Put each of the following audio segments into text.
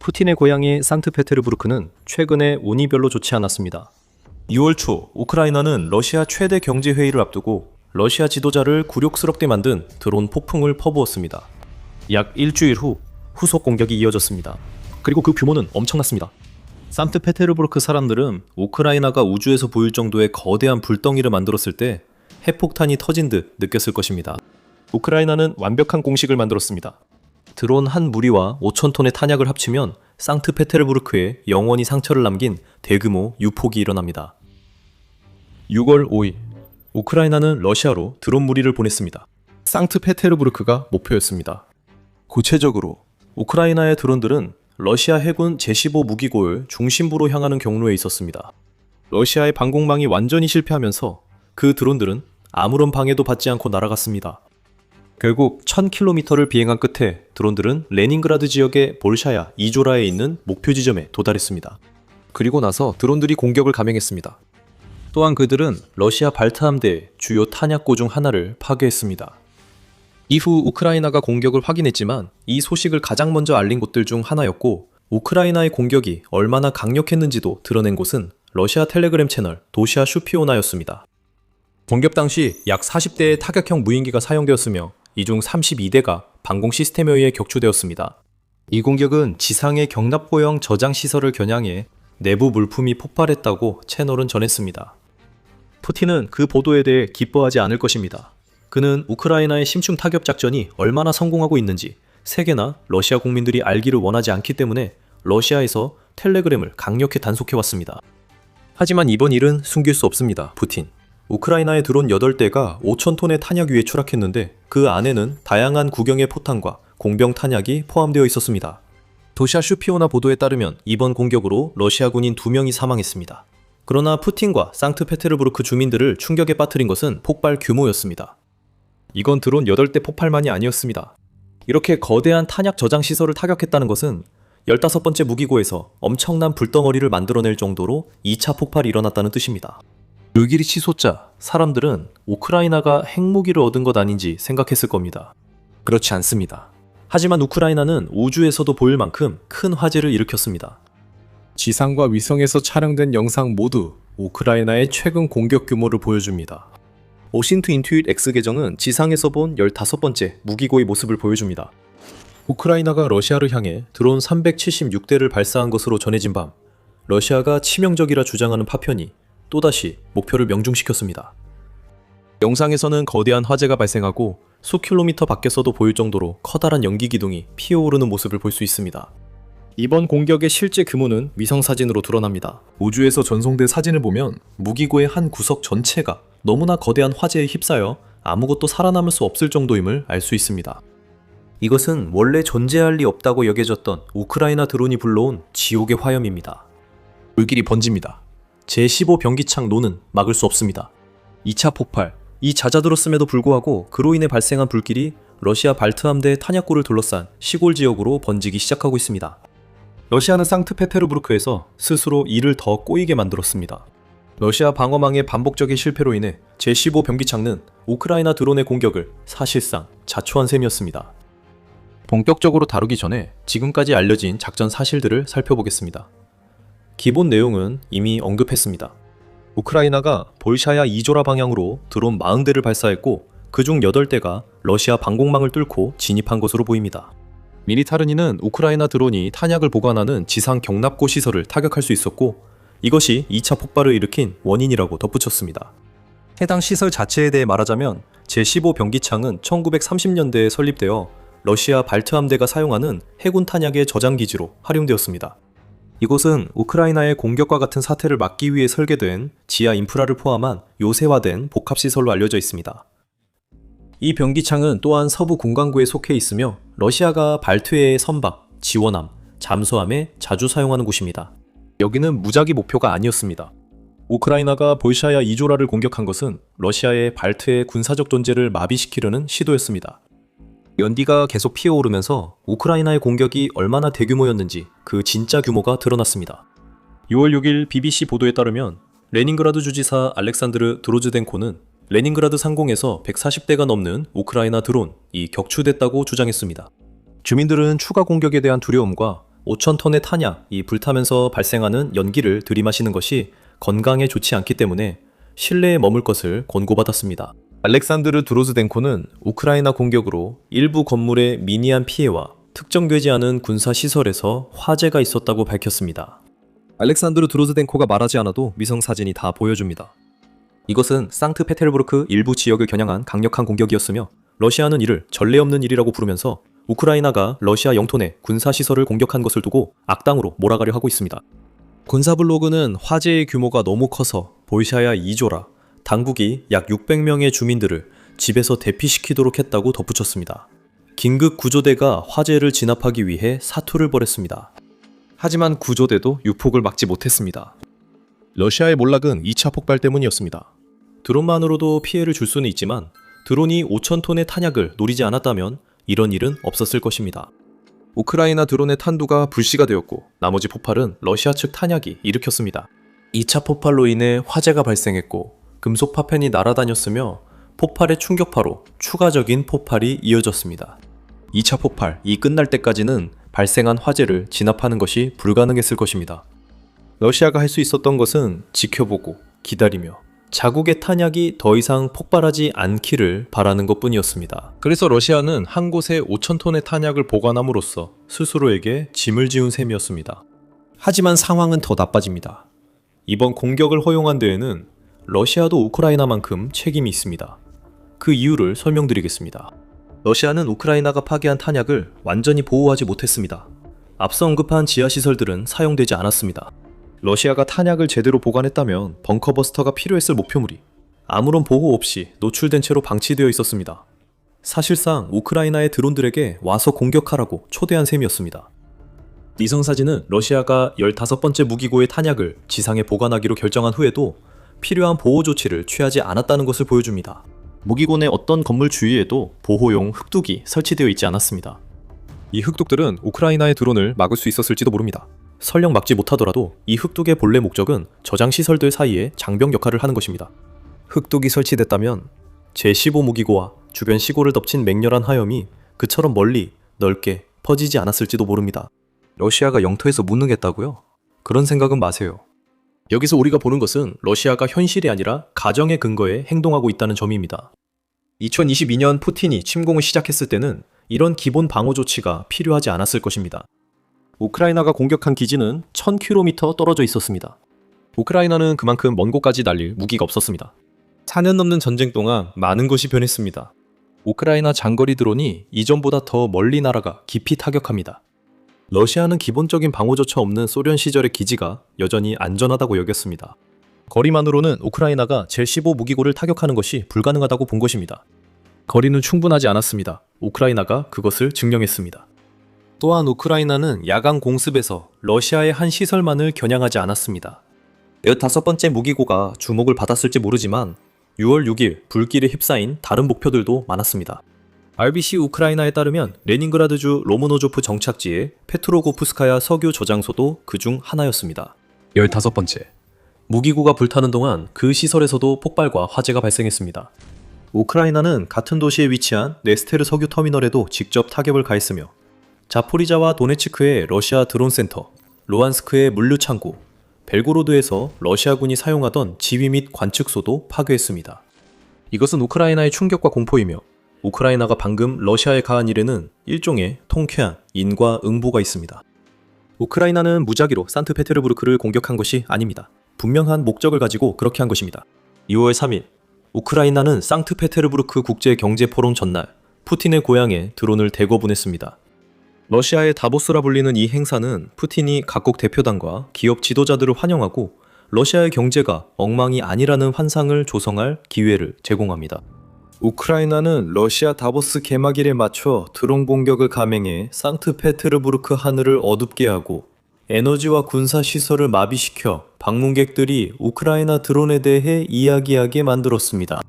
푸틴의 고향이 상트페테르부르크는 최근에 운이 별로 좋지 않았습니다. 6월 초 우크라이나는 러시아 최대 경제회의를 앞두고 러시아 지도자를 굴욕스럽게 만든 드론 폭풍을 퍼부었습니다. 약 일주일 후 후속 공격이 이어졌습니다. 그리고 그 규모는 엄청났습니다. 상트페테르부르크 사람들은 우크라이나가 우주에서 보일 정도의 거대한 불덩이를 만들었을 때 핵폭탄이 터진 듯 느꼈을 것입니다. 우크라이나는 완벽한 공식을 만들었습니다. 드론 한 무리와 5,000톤의 탄약을 합치면 상트페테르부르크에 영원히 상처를 남긴 대규모 유폭이 일어납니다. 6월 5일, 우크라이나는 러시아로 드론 무리를 보냈습니다. 상트페테르부르크가 목표였습니다. 구체적으로 우크라이나의 드론들은 러시아 해군 제15 무기고를 중심부로 향하는 경로에 있었습니다. 러시아의 방공망이 완전히 실패하면서 그 드론들은 아무런 방해도 받지 않고 날아갔습니다. 결국 1000km를 비행한 끝에 드론들은 레닌그라드 지역의 볼샤야 이조라에 있는 목표 지점에 도달했습니다. 그리고 나서 드론들이 공격을 감행했습니다. 또한 그들은 러시아 발트 함대의 주요 탄약고 중 하나를 파괴했습니다. 이후 우크라이나가 공격을 확인했지만 이 소식을 가장 먼저 알린 곳들 중 하나였고, 우크라이나의 공격이 얼마나 강력했는지도 드러낸 곳은 러시아 텔레그램 채널 도시아 슈피오나였습니다. 공격 당시 약 40대의 타격형 무인기가 사용되었으며 이 중 32대가 방공 시스템에 의해 격추되었습니다. 이 공격은 지상의 경납고형 저장 시설을 겨냥해 내부 물품이 폭발했다고 채널은 전했습니다. 푸틴은 그 보도에 대해 기뻐하지 않을 것입니다. 그는 우크라이나의 심층 타격 작전이 얼마나 성공하고 있는지 세계나 러시아 국민들이 알기를 원하지 않기 때문에 러시아에서 텔레그램을 강력히 단속해왔습니다. 하지만 이번 일은 숨길 수 없습니다. 푸틴. 우크라이나의 드론 8대가 5,000톤의 탄약 위에 추락했는데 그 안에는 다양한 구경의 포탄과 공병 탄약이 포함되어 있었습니다. 도시아 슈피오나 보도에 따르면 이번 공격으로 러시아 군인 2명이 사망했습니다. 그러나 푸틴과 상트페테르부르크 주민들을 충격에 빠뜨린 것은 폭발 규모였습니다. 이건 드론 8대 폭발만이 아니었습니다. 이렇게 거대한 탄약 저장 시설을 타격했다는 것은 15번째 무기고에서 엄청난 불덩어리를 만들어낼 정도로 2차 폭발이 일어났다는 뜻입니다. 르기리 치솟자 사람들은 우크라이나가 핵무기를 얻은 것 아닌지 생각했을 겁니다. 그렇지 않습니다. 하지만 우크라이나는 우주에서도 보일 만큼 큰 화제를 일으켰습니다. 지상과 위성에서 촬영된 영상 모두 우크라이나의 최근 공격 규모를 보여줍니다. 오신트 인투잇 X 계정은 지상에서 본 15번째 무기고의 모습을 보여줍니다. 우크라이나가 러시아를 향해 드론 376대를 발사한 것으로 전해진 밤, 러시아가 치명적이라 주장하는 파편이 또다시 목표를 명중시켰습니다. 영상에서는 거대한 화재가 발생하고 수킬로미터 밖에서도 보일 정도로 커다란 연기 기둥이 피어오르는 모습을 볼 수 있습니다. 이번 공격의 실제 규모는 위성사진으로 드러납니다. 우주에서 전송된 사진을 보면 무기고의 한 구석 전체가 너무나 거대한 화재에 휩싸여 아무것도 살아남을 수 없을 정도임을 알 수 있습니다. 이것은 원래 존재할 리 없다고 여겨졌던 우크라이나 드론이 불러온 지옥의 화염입니다. 불길이 번집니다. 제15 병기창 노는 막을 수 없습니다. 2차 폭발, 이 잦아들었음에도 불구하고 그로 인해 발생한 불길이 러시아 발트 함대의 탄약고를 둘러싼 시골 지역으로 번지기 시작하고 있습니다. 러시아는 상트페테르부르크에서 스스로 이를 더 꼬이게 만들었습니다. 러시아 방어망의 반복적인 실패로 인해 제15 병기창은 우크라이나 드론의 공격을 사실상 자초한 셈이었습니다. 본격적으로 다루기 전에 지금까지 알려진 작전 사실들을 살펴보겠습니다. 기본 내용은 이미 언급했습니다. 우크라이나가 볼샤야 이조라 방향으로 드론 40대를 발사했고 그중 8대가 러시아 방공망을 뚫고 진입한 것으로 보입니다. 미리타르니는 우크라이나 드론이 탄약을 보관하는 지상 경납고 시설을 타격할 수 있었고 이것이 2차 폭발을 일으킨 원인이라고 덧붙였습니다. 해당 시설 자체에 대해 말하자면 제15 병기창은 1930년대에 설립되어 러시아 발트 함대가 사용하는 해군 탄약의 저장 기지로 활용되었습니다. 이곳은 우크라이나의 공격과 같은 사태를 막기 위해 설계된 지하 인프라를 포함한 요새화된 복합시설로 알려져 있습니다. 이 병기창은 또한 서부 군강구에 속해 있으며 러시아가 발트해의 선박, 지원함, 잠수함에 자주 사용하는 곳입니다. 여기는 무작위 목표가 아니었습니다. 우크라이나가 볼샤야 이조라를 공격한 것은 러시아의 발트해 군사적 존재를 마비시키려는 시도였습니다. 연기가 계속 피어오르면서 우크라이나의 공격이 얼마나 대규모였는지 그 진짜 규모가 드러났습니다. 6월 6일 BBC 보도에 따르면 레닌그라드 주지사 알렉산드르 드로즈덴코는 레닌그라드 상공에서 140대가 넘는 우크라이나 드론이 격추됐다고 주장했습니다. 주민들은 추가 공격에 대한 두려움과 5,000톤의 탄약이 불타면서 발생하는 연기를 들이마시는 것이 건강에 좋지 않기 때문에 실내에 머물 것을 권고받았습니다. 알렉산드르 드로즈덴코는 우크라이나 공격으로 일부 건물의 미니한 피해와 특정되지 않은 군사시설에서 화재가 있었다고 밝혔습니다. 알렉산드르 드로즈덴코가 말하지 않아도 위성사진이 다 보여줍니다. 이것은 상트페테르부르크 일부 지역을 겨냥한 강력한 공격이었으며 러시아는 이를 전례 없는 일이라고 부르면서 우크라이나가 러시아 영토 내 군사시설을 공격한 것을 두고 악당으로 몰아가려 하고 있습니다. 군사블로그는 화재의 규모가 너무 커서 볼샤야 2조라 당국이 약 600명의 주민들을 집에서 대피시키도록 했다고 덧붙였습니다. 긴급 구조대가 화재를 진압하기 위해 사투를 벌였습니다. 하지만 구조대도 유폭을 막지 못했습니다. 러시아의 몰락은 2차 폭발 때문이었습니다. 드론만으로도 피해를 줄 수는 있지만 드론이 5,000톤의 탄약을 노리지 않았다면 이런 일은 없었을 것입니다. 우크라이나 드론의 탄두가 불씨가 되었고 나머지 폭발은 러시아 측 탄약이 일으켰습니다. 2차 폭발로 인해 화재가 발생했고 금속 파편이 날아다녔으며 폭발의 충격파로 추가적인 폭발이 이어졌습니다. 2차 폭발이 끝날 때까지는 발생한 화재를 진압하는 것이 불가능했을 것입니다. 러시아가 할 수 있었던 것은 지켜보고 기다리며 자국의 탄약이 더 이상 폭발하지 않기를 바라는 것뿐이었습니다. 그래서 러시아는 한 곳에 5,000톤의 탄약을 보관함으로써 스스로에게 짐을 지운 셈이었습니다. 하지만 상황은 더 나빠집니다. 이번 공격을 허용한 데에는 러시아도 우크라이나만큼 책임이 있습니다. 그 이유를 설명드리겠습니다. 러시아는 우크라이나가 파괴한 탄약을 완전히 보호하지 못했습니다. 앞서 언급한 지하시설들은 사용되지 않았습니다. 러시아가 탄약을 제대로 보관했다면 벙커버스터가 필요했을 목표물이 아무런 보호 없이 노출된 채로 방치되어 있었습니다. 사실상 우크라이나의 드론들에게 와서 공격하라고 초대한 셈이었습니다. 위성사진은 러시아가 15번째 무기고의 탄약을 지상에 보관하기로 결정한 후에도 필요한 보호 조치를 취하지 않았다는 것을 보여줍니다. 무기고 내 어떤 건물 주위에도 보호용 흑둑이 설치되어 있지 않았습니다. 이 흑둑들은 우크라이나의 드론을 막을 수 있었을지도 모릅니다. 설령 막지 못하더라도 이 흑둑의 본래 목적은 저장 시설들 사이에 장벽 역할을 하는 것입니다. 흑둑이 설치됐다면 제15 무기고와 주변 시골을 덮친 맹렬한 하염이 그처럼 멀리 넓게 퍼지지 않았을지도 모릅니다. 러시아가 영토에서 무능했다고요? 그런 생각은 마세요. 여기서 우리가 보는 것은 러시아가 현실이 아니라 가정의 근거에 행동하고 있다는 점입니다. 2022년 푸틴이 침공을 시작했을 때는 이런 기본 방어 조치가 필요하지 않았을 것입니다. 우크라이나가 공격한 기지는 1000km 떨어져 있었습니다. 우크라이나는 그만큼 먼 곳까지 날릴 무기가 없었습니다. 4년 넘는 전쟁 동안 많은 것이 변했습니다. 우크라이나 장거리 드론이 이전보다 더 멀리 날아가 깊이 타격합니다. 러시아는 기본적인 방어조차 없는 소련 시절의 기지가 여전히 안전하다고 여겼습니다. 거리만으로는 우크라이나가 제15 무기고를 타격하는 것이 불가능하다고 본 것입니다. 거리는 충분하지 않았습니다. 우크라이나가 그것을 증명했습니다. 또한 우크라이나는 야간 공습에서 러시아의 한 시설만을 겨냥하지 않았습니다. 15번째 무기고가 주목을 받았을지 모르지만 6월 6일 불길에 휩싸인 다른 목표들도 많았습니다. RBC 우크라이나에 따르면 레닌그라드주 로모노조프 정착지의 페트로고프스카야 석유 저장소도 그중 하나였습니다. 15번째. 무기고가 불타는 동안 그 시설에서도 폭발과 화재가 발생했습니다. 우크라이나는 같은 도시에 위치한 네스테르 석유 터미널에도 직접 타격을 가했으며 자포리자와 도네츠크의 러시아 드론 센터, 로안스크의 물류 창고, 벨고로드에서 러시아군이 사용하던 지휘 및 관측소도 파괴했습니다. 이것은 우크라이나의 충격과 공포이며 우크라이나가 방금 러시아에 가한 일에는 일종의 통쾌한 인과 응보가 있습니다. 우크라이나는 무작위로 산트페테르부르크를 공격한 것이 아닙니다. 분명한 목적을 가지고 그렇게 한 것입니다. 2월 3일, 우크라이나는 상트페테르부르크 국제경제포럼 전날 푸틴의 고향에 드론을 대거 보냈습니다. 러시아의 다보스라 불리는 이 행사는 푸틴이 각국 대표단과 기업 지도자들을 환영하고 러시아의 경제가 엉망이 아니라는 환상을 조성할 기회를 제공합니다. 우크라이나는 러시아 다보스 개막일에 맞춰 드론 공격을 감행해 상트페테르부르크 하늘을 어둡게 하고 에너지와 군사시설을 마비시켜 방문객들이 우크라이나 드론에 대해 이야기하게 만들었습니다.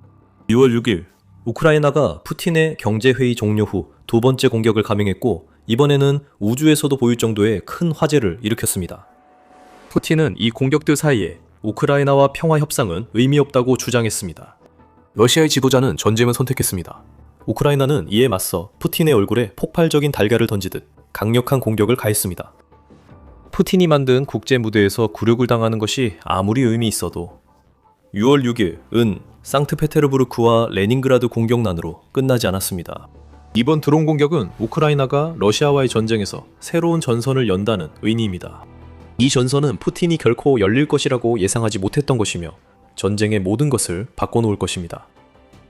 6월 6일, 우크라이나가 푸틴의 경제회의 종료 후 두 번째 공격을 감행했고 이번에는 우주에서도 보일 정도의 큰 화재를 일으켰습니다. 푸틴은 이 공격들 사이에 우크라이나와 평화 협상은 의미 없다고 주장했습니다. 러시아의 지도자는 전쟁을 선택했습니다. 우크라이나는 이에 맞서 푸틴의 얼굴에 폭발적인 달걀을 던지듯 강력한 공격을 가했습니다. 푸틴이 만든 국제 무대에서 굴욕을 당하는 것이 아무리 의미 있어도 6월 6일 은 상트페테르부르크와 레닌그라드 공격난으로 끝나지 않았습니다. 이번 드론 공격은 우크라이나가 러시아와의 전쟁에서 새로운 전선을 연다는 의미입니다. 이 전선은 푸틴이 결코 열릴 것이라고 예상하지 못했던 것이며 전쟁의 모든 것을 바꿔놓을 것입니다.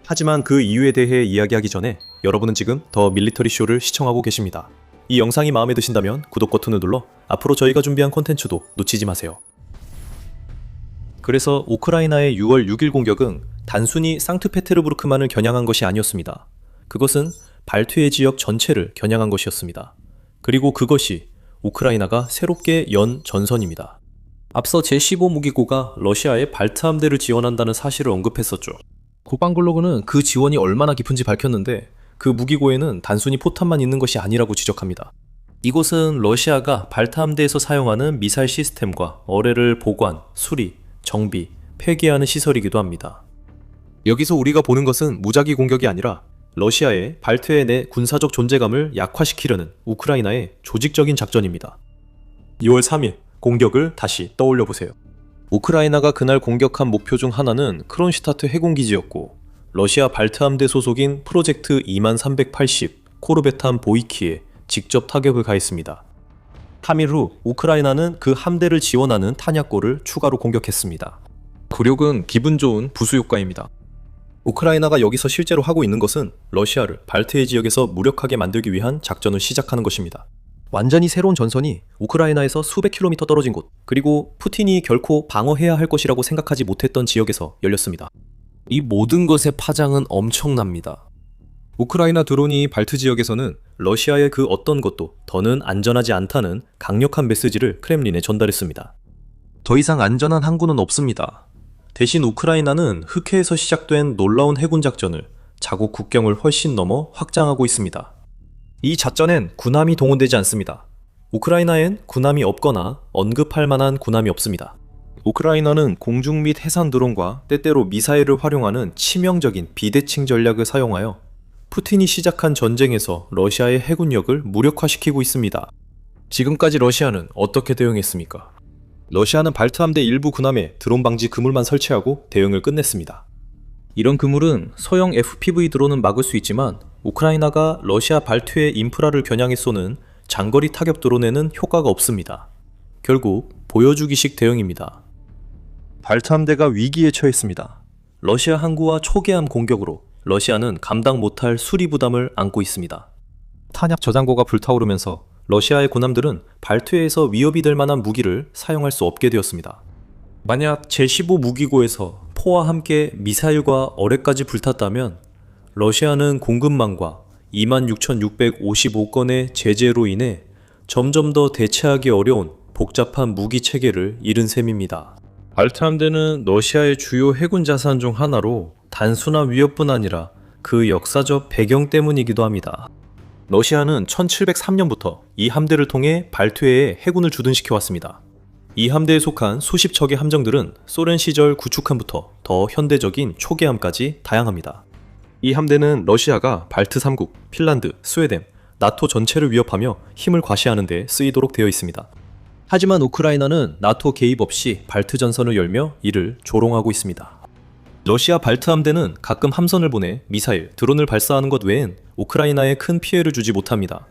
하지만 그 이유에 대해 이야기하기 전에 여러분은 지금 더 밀리터리 쇼를 시청하고 계십니다. 이 영상이 마음에 드신다면 구독 버튼을 눌러 앞으로 저희가 준비한 콘텐츠도 놓치지 마세요. 그래서 우크라이나의 6월 6일 공격은 단순히 상트페테르부르크만을 겨냥한 것이 아니었습니다. 그것은 발트해 지역 전체를 겨냥한 것이었습니다. 그리고 그것이 우크라이나가 새롭게 연 전선입니다. 앞서 제15 무기고가 러시아의 발트 함대를 지원한다는 사실을 언급했었죠. 국방블로그는 그 지원이 얼마나 깊은지 밝혔는데 그 무기고에는 단순히 포탄만 있는 것이 아니라고 지적합니다. 이곳은 러시아가 발트 함대에서 사용하는 미사일 시스템과 어뢰를 보관, 수리, 정비, 폐기하는 시설이기도 합니다. 여기서 우리가 보는 것은 무작위 공격이 아니라 러시아의 발트해 내 군사적 존재감을 약화시키려는 우크라이나의 조직적인 작전입니다. 6월 3일 공격을 다시 떠올려 보세요. 우크라이나가 그날 공격한 목표 중 하나는 크론슈타트 해군기지였고 러시아 발트 함대 소속인 프로젝트 2380 코르베탄 보이키에 직접 타격을 가했습니다. 3일 후 우크라이나는 그 함대를 지원하는 탄약고를 추가로 공격했습니다. 굴욕은 기분 좋은 부수 효과입니다. 우크라이나가 여기서 실제로 하고 있는 것은 러시아를 발트해 지역에서 무력하게 만들기 위한 작전을 시작하는 것입니다. 완전히 새로운 전선이 우크라이나에서 수백 킬로미터 떨어진 곳, 그리고 푸틴이 결코 방어해야 할 것이라고 생각하지 못했던 지역에서 열렸습니다. 이 모든 것의 파장은 엄청납니다. 우크라이나 드론이 발트 지역에서는 러시아의 그 어떤 것도 더는 안전하지 않다는 강력한 메시지를 크렘린에 전달했습니다. 더 이상 안전한 항구는 없습니다. 대신 우크라이나는 흑해에서 시작된 놀라운 해군 작전을 자국 국경을 훨씬 넘어 확장하고 있습니다. 이 작전엔 군함이 동원되지 않습니다. 우크라이나엔 군함이 없거나 언급할 만한 군함이 없습니다. 우크라이나는 공중 및 해상 드론과 때때로 미사일을 활용하는 치명적인 비대칭 전략을 사용하여 푸틴이 시작한 전쟁에서 러시아의 해군력을 무력화시키고 있습니다. 지금까지 러시아는 어떻게 대응했습니까? 러시아는 발트 함대 일부 군함에 드론 방지 그물만 설치하고 대응을 끝냈습니다. 이런 그물은 소형 FPV 드론은 막을 수 있지만 우크라이나가 러시아 발트해 인프라를 겨냥해 쏘는 장거리 타격 드론에는 효과가 없습니다. 결국 보여주기식 대응입니다. 발트 함대가 위기에 처했습니다. 러시아 항구와 초계함 공격으로 러시아는 감당 못할 수리 부담을 안고 있습니다. 탄약 저장고가 불타오르면서 러시아의 군함들은 발트해에서 위협이 될 만한 무기를 사용할 수 없게 되었습니다. 만약 제15 무기고에서 포와 함께 미사일과 어뢰까지 불탔다면 러시아는 공급망과 26,655건의 제재로 인해 점점 더 대체하기 어려운 복잡한 무기 체계를 잃은 셈입니다. 발트 함대는 러시아의 주요 해군 자산 중 하나로 단순한 위협뿐 아니라 그 역사적 배경 때문이기도 합니다. 러시아는 1703년부터 이 함대를 통해 발트해에 해군을 주둔시켜왔습니다. 이 함대에 속한 수십 척의 함정들은 소련 시절 구축함부터 더 현대적인 초계함까지 다양합니다. 이 함대는 러시아가 발트 3국, 핀란드, 스웨덴, 나토 전체를 위협하며 힘을 과시하는 데 쓰이도록 되어 있습니다. 하지만 우크라이나는 나토 개입 없이 발트 전선을 열며 이를 조롱하고 있습니다. 러시아 발트 함대는 가끔 함선을 보내 미사일, 드론을 발사하는 것 외엔 우크라이나에 큰 피해를 주지 못합니다.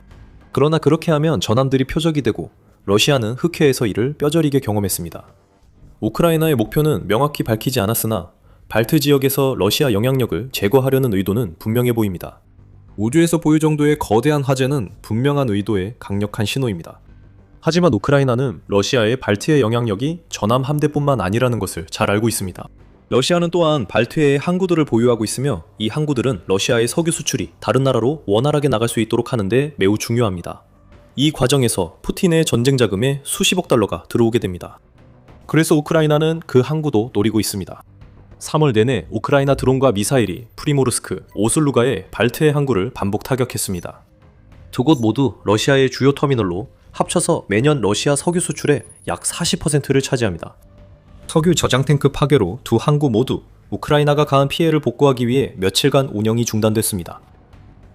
그러나 그렇게 하면 전함들이 표적이 되고 러시아는 흑해에서 이를 뼈저리게 경험했습니다. 우크라이나의 목표는 명확히 밝히지 않았으나 발트 지역에서 러시아 영향력을 제거하려는 의도는 분명해 보입니다. 우주에서 보일 정도의 거대한 화재는 분명한 의도의 강력한 신호입니다. 하지만 우크라이나는 러시아의 발트해 영향력이 전함 함대뿐만 아니라는 것을 잘 알고 있습니다. 러시아는 또한 발트해의 항구들을 보유하고 있으며 이 항구들은 러시아의 석유 수출이 다른 나라로 원활하게 나갈 수 있도록 하는데 매우 중요합니다. 이 과정에서 푸틴의 전쟁 자금에 수십억 달러가 들어오게 됩니다. 그래서 우크라이나는 그 항구도 노리고 있습니다. 3월 내내 우크라이나 드론과 미사일이 프리모르스크, 오슬루가의 발트해 항구를 반복 타격했습니다. 두 곳 모두 러시아의 주요 터미널로 합쳐서 매년 러시아 석유 수출의 약 40%를 차지합니다. 석유 저장 탱크 파괴로 두 항구 모두 우크라이나가 가한 피해를 복구하기 위해 며칠간 운영이 중단됐습니다.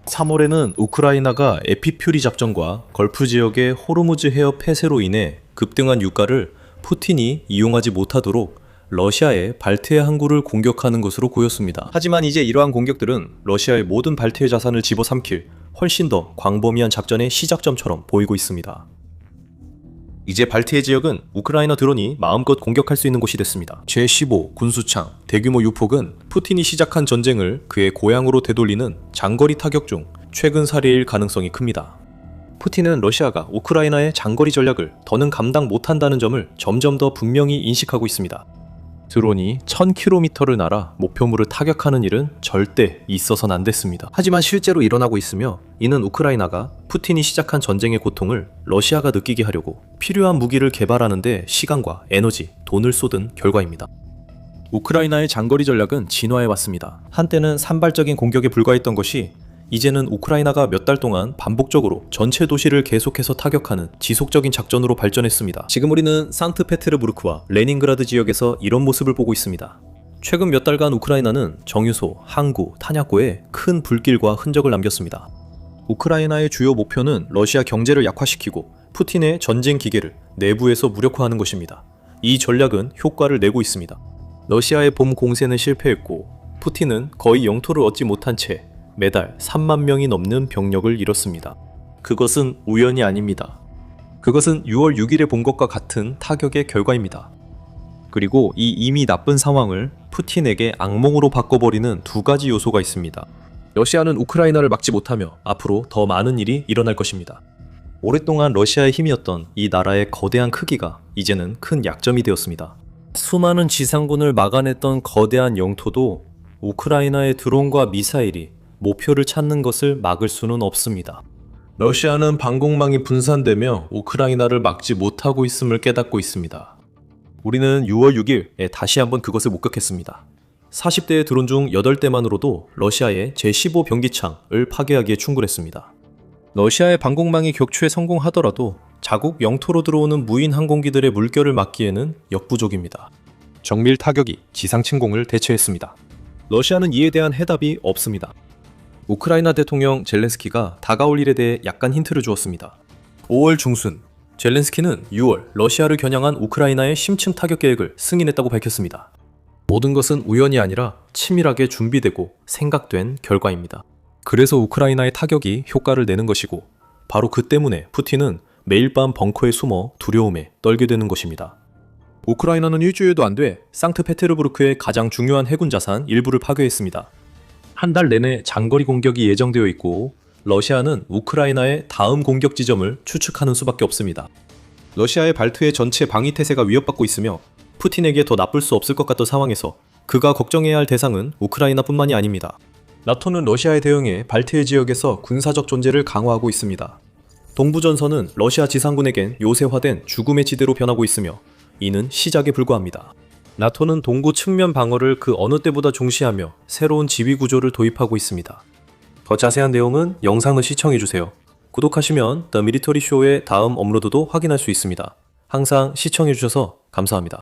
3월에는 우크라이나가 에피퓨리 작전과 걸프 지역의 호르무즈 해협 폐쇄로 인해 급등한 유가를 푸틴이 이용하지 못하도록 러시아의 발트해 항구를 공격하는 것으로 보였습니다. 하지만 이제 이러한 공격들은 러시아의 모든 발트해 자산을 집어삼킬 훨씬 더 광범위한 작전의 시작점처럼 보이고 있습니다. 이제 발트해 지역은 우크라이나 드론이 마음껏 공격할 수 있는 곳이 됐습니다. 제15 군수창, 대규모 유폭은 푸틴이 시작한 전쟁을 그의 고향으로 되돌리는 장거리 타격 중 최근 사례일 가능성이 큽니다. 푸틴은 러시아가 우크라이나의 장거리 전략을 더는 감당 못한다는 점을 점점 더 분명히 인식하고 있습니다. 드론이 1000km를 날아 목표물을 타격하는 일은 절대 있어서는 안 됐습니다. 하지만 실제로 일어나고 있으며 이는 우크라이나가 푸틴이 시작한 전쟁의 고통을 러시아가 느끼게 하려고 필요한 무기를 개발하는 데 시간과 에너지, 돈을 쏟은 결과입니다. 우크라이나의 장거리 전략은 진화해 왔습니다. 한때는 산발적인 공격에 불과했던 것이 이제는 우크라이나가 몇 달 동안 반복적으로 전체 도시를 계속해서 타격하는 지속적인 작전으로 발전했습니다. 지금 우리는 산트페테르부르크와 레닌그라드 지역에서 이런 모습을 보고 있습니다. 최근 몇 달간 우크라이나는 정유소, 항구, 탄약고에 큰 불길과 흔적을 남겼습니다. 우크라이나의 주요 목표는 러시아 경제를 약화시키고 푸틴의 전쟁 기계를 내부에서 무력화하는 것입니다. 이 전략은 효과를 내고 있습니다. 러시아의 봄 공세는 실패했고 푸틴은 거의 영토를 얻지 못한 채 매달 3만 명이 넘는 병력을 잃었습니다. 그것은 우연이 아닙니다. 그것은 6월 6일에 본 것과 같은 타격의 결과입니다. 그리고 이 이미 나쁜 상황을 푸틴에게 악몽으로 바꿔버리는 두 가지 요소가 있습니다. 러시아는 우크라이나를 막지 못하며 앞으로 더 많은 일이 일어날 것입니다. 오랫동안 러시아의 힘이었던 이 나라의 거대한 크기가 이제는 큰 약점이 되었습니다. 수많은 지상군을 막아냈던 거대한 영토도 우크라이나의 드론과 미사일이 목표를 찾는 것을 막을 수는 없습니다. 러시아는 방공망이 분산되며 우크라이나를 막지 못하고 있음을 깨닫고 있습니다. 우리는 6월 6일에 다시 한번 그것을 목격했습니다. 40대의 드론 중 8대만으로도 러시아의 제15 병기창을 파괴하기에 충분했습니다. 러시아의 방공망이 격추에 성공하더라도 자국 영토로 들어오는 무인 항공기들의 물결을 막기에는 역부족입니다. 정밀 타격이 지상 침공을 대체했습니다. 러시아는 이에 대한 해답이 없습니다. 우크라이나 대통령 젤렌스키가 다가올 일에 대해 약간 힌트를 주었습니다. 5월 중순, 젤렌스키는 6월 러시아를 겨냥한 우크라이나의 심층 타격 계획을 승인했다고 밝혔습니다. 모든 것은 우연이 아니라 치밀하게 준비되고 생각된 결과입니다. 그래서 우크라이나의 타격이 효과를 내는 것이고 바로 그 때문에 푸틴은 매일 밤 벙커에 숨어 두려움에 떨게 되는 것입니다. 우크라이나는 일주일도 안 돼 상트페테르부르크의 가장 중요한 해군 자산 일부를 파괴했습니다. 한 달 내내 장거리 공격이 예정되어 있고 러시아는 우크라이나의 다음 공격 지점을 추측하는 수밖에 없습니다. 러시아의 발트해 전체 방위 태세가 위협받고 있으며 푸틴에게 더 나쁠 수 없을 것 같던 상황에서 그가 걱정해야 할 대상은 우크라이나뿐만이 아닙니다. 나토는 러시아의 대응에 발트해 지역에서 군사적 존재를 강화하고 있습니다. 동부전선은 러시아 지상군에겐 요새화된 죽음의 지대로 변하고 있으며 이는 시작에 불과합니다. 나토는 동구 측면 방어를 그 어느 때보다 중시하며 새로운 지휘 구조를 도입하고 있습니다. 더 자세한 내용은 영상을 시청해주세요. 구독하시면 The Military Show의 다음 업로드도 확인할 수 있습니다. 항상 시청해주셔서 감사합니다.